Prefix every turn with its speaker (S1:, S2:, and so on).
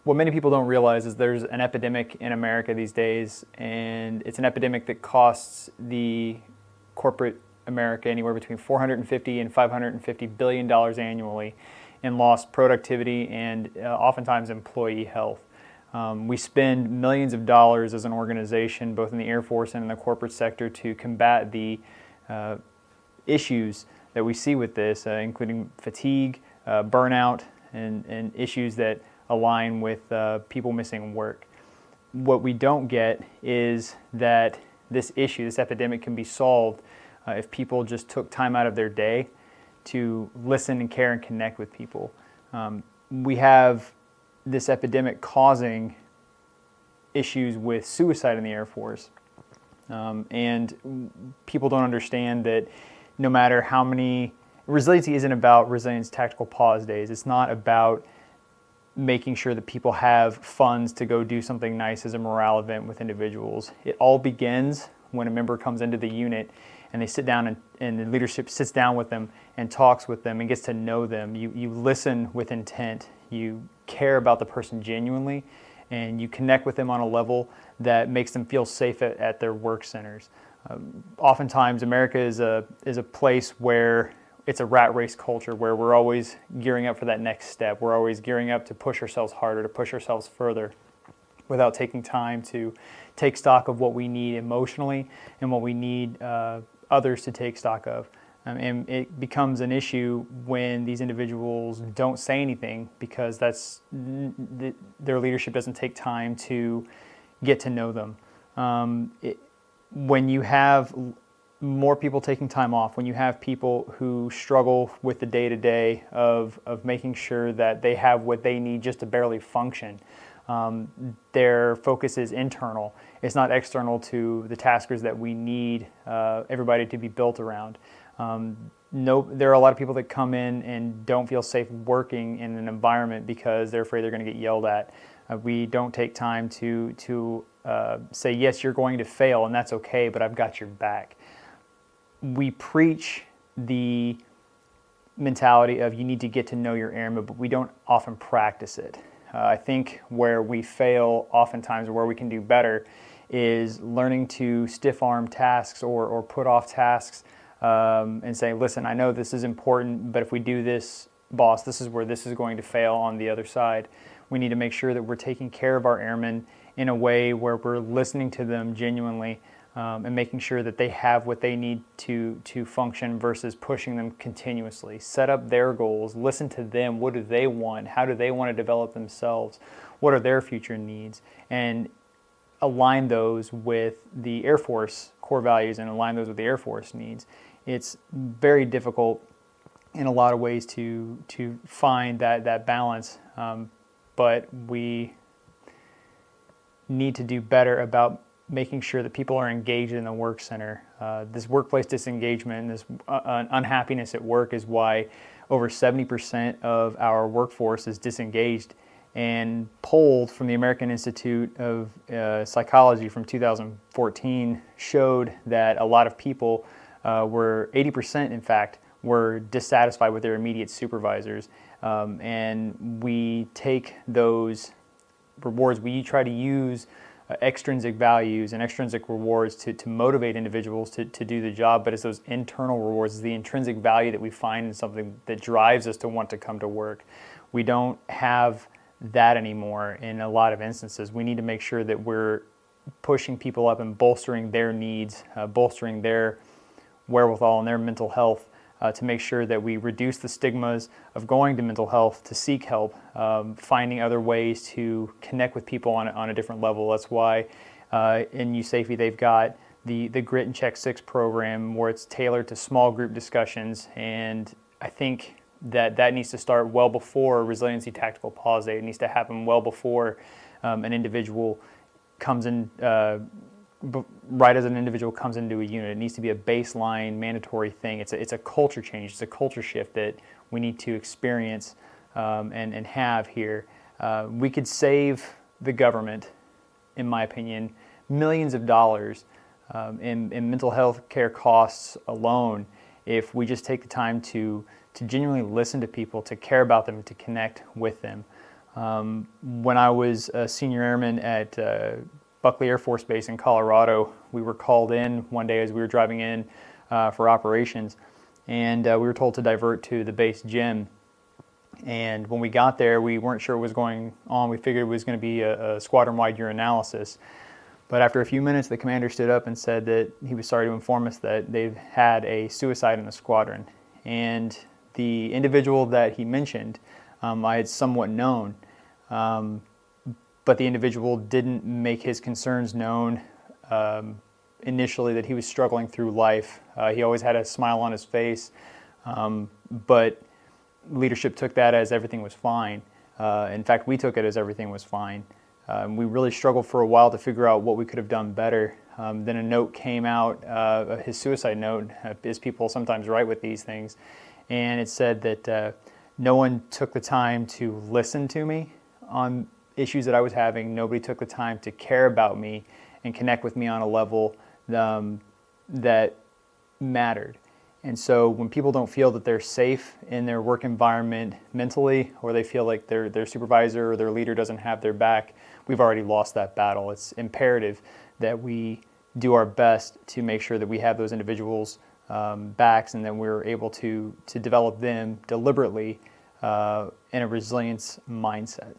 S1: what many people don't realize is there's an epidemic in America these days, and it's an epidemic that costs the corporate America anywhere between $450 and $550 billion annually in lost productivity and oftentimes employee health. We spend millions of dollars as an organization, both in the Air Force and in the corporate sector, to combat the issues that we see with this, including fatigue, burnout, and issues that align with people missing work. What we don't get is that this issue, this epidemic, can be solved if people just took time out of their day to listen and care and connect with people. We have this epidemic causing issues with suicide in the Air Force. And people don't understand that no matter how many, resiliency isn't about resilience tactical pause days. It's not about making sure that people have funds to go do something nice as a morale event with individuals. It all begins when a member comes into the unit and they sit down and the leadership sits down with them and talks with them and gets to know them. You listen with intent. You care about the person genuinely, and you connect with them on a level that makes them feel safe at their work centers. Oftentimes, America is a place where it's a rat race culture, where we're always gearing up for that next step. We're always gearing up to push ourselves harder, to push ourselves further, without taking time to take stock of what we need emotionally and what we need others to take stock of. And it becomes an issue when these individuals don't say anything because their leadership doesn't take time to get to know them. When you have more people taking time off, when you have people who struggle with the day-to-day of making sure that they have what they need just to barely function, their focus is internal. It's not external to the taskers that we need everybody to be built around. There are a lot of people that come in and don't feel safe working in an environment because they're afraid they're going to get yelled at. We don't take time to say, yes, you're going to fail, and that's okay, but I've got your back. We preach the mentality of you need to get to know your airmen, but we don't often practice it. I think where we fail oftentimes, or where we can do better, is learning to stiff-arm tasks or put off tasks and say, listen, I know this is important, but if we do this, boss, this is where this is going to fail on the other side. We need to make sure that we're taking care of our airmen in a way where we're listening to them genuinely and making sure that they have what they need to function versus pushing them continuously. Set up their goals, listen to them. What do they want? How do they want to develop themselves? What are their future needs? And align those with the Air Force core values and align those with the Air Force needs. It's very difficult in a lot of ways to find that balance, but we need to do better about making sure that people are engaged in the work center. This workplace disengagement, this unhappiness at work is why over 70% of our workforce is disengaged. And polled from the American Institute of Psychology from 2014 showed that a lot of people were, 80% in fact, were dissatisfied with their immediate supervisors. And we take those rewards, we try to use extrinsic values and extrinsic rewards to motivate individuals to do the job, but it's those internal rewards, it's the intrinsic value that we find in something that drives us to want to come to work. We don't have that anymore in a lot of instances. We need to make sure that we're pushing people up and bolstering their needs, bolstering their wherewithal and their mental health to make sure that we reduce the stigmas of going to mental health, to seek help, finding other ways to connect with people on a different level. That's why in USAFE they've got the Grit and Check 6 program where it's tailored to small group discussions, and I think that needs to start well before Resiliency Tactical Pause Day. It needs to happen well before an individual comes in, right as an individual comes into a unit. It needs to be a baseline mandatory thing. It's a culture change. It's a culture shift that we need to experience and have here. We could save the government, in my opinion, millions of dollars in mental health care costs alone if we just take the time to genuinely listen to people, to care about them, to connect with them. When I was a senior airman at Buckley Air Force Base in Colorado, we were called in one day as we were driving in for operations, and we were told to divert to the base gym. And when we got there, we weren't sure what was going on. We figured it was going to be a squadron-wide urinalysis. But after a few minutes, the commander stood up and said that he was sorry to inform us that they've had a suicide in the squadron. And the individual that he mentioned, I had somewhat known, but the individual didn't make his concerns known initially, that he was struggling through life. He always had a smile on his face, but leadership took that as everything was fine. In fact, we took it as everything was fine. We really struggled for a while to figure out what we could have done better. Then a note came out, his suicide note, as people sometimes write with these things, and it said that no one took the time to listen to me on issues that I was having. Nobody took the time to care about me and connect with me on a level that mattered. And so when people don't feel that they're safe in their work environment mentally, or they feel like their supervisor or their leader doesn't have their back, we've already lost that battle. It's imperative that we do our best to make sure that we have those individuals' backs, and then we're able to develop them deliberately in a resilience mindset.